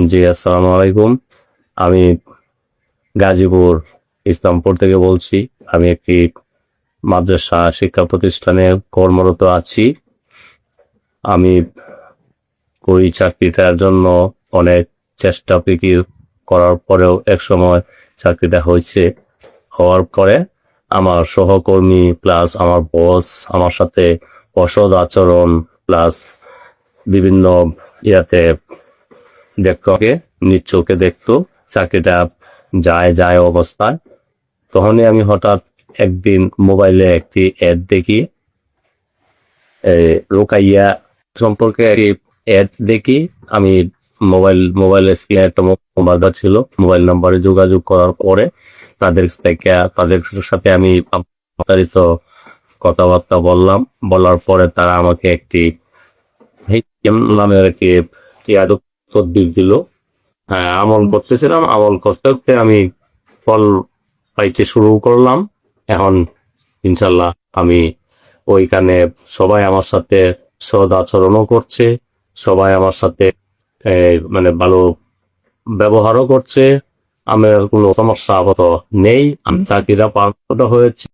জি, আসসালামু আলাইকুম। আমি গাজীপুর ইসলামপুর থেকে বলছি। আমি একটি মাদ্রাসা শিক্ষা প্রতিষ্ঠানে কর্মরত আছি। আমি ওই চাকরিটার জন্য অনেক চেষ্টা ফিকির করার পরেও একসময় চাকরিটা হওয়ার পরে আমার সহকর্মী প্লাস আমার বস আমার সাথে অসৎ আচরণ প্লাস বিভিন্ন ইয়াতে দেখতো, নিজ চোখে দেখতো চাকরিটা যায় অবস্থায়। তখনই আমি হঠাৎ একদিন মোবাইলে একটি অ্যাড দেখি, রোকাইয়া সম্পর্কে একটি অ্যাড দেখি। আমি মোবাইলের স্ক্রিনে একটা মোবাইল ছিল, মোবাইল নাম্বারে যোগাযোগ করার পরে তাদের সাথে আমি বিস্তারিত কথাবার্তা বলার পরে তারা আমাকে একটি নামের একটি তদবির দিল। হ্যাঁ, আমল করতেছিলাম, আমল করতে করতে আমি ফল পাইতে শুরু করলাম। এখন ইনশাল্লাহ আমি ওইখানে সবাই আমার সাথে সদ আচরণও করছে, সবাই আমার সাথে মানে ভালো ব্যবহারও করছে। আমার কোনো সমস্যা আপাতত নেই। আমি চাকরিটা পাওয়া হয়েছে।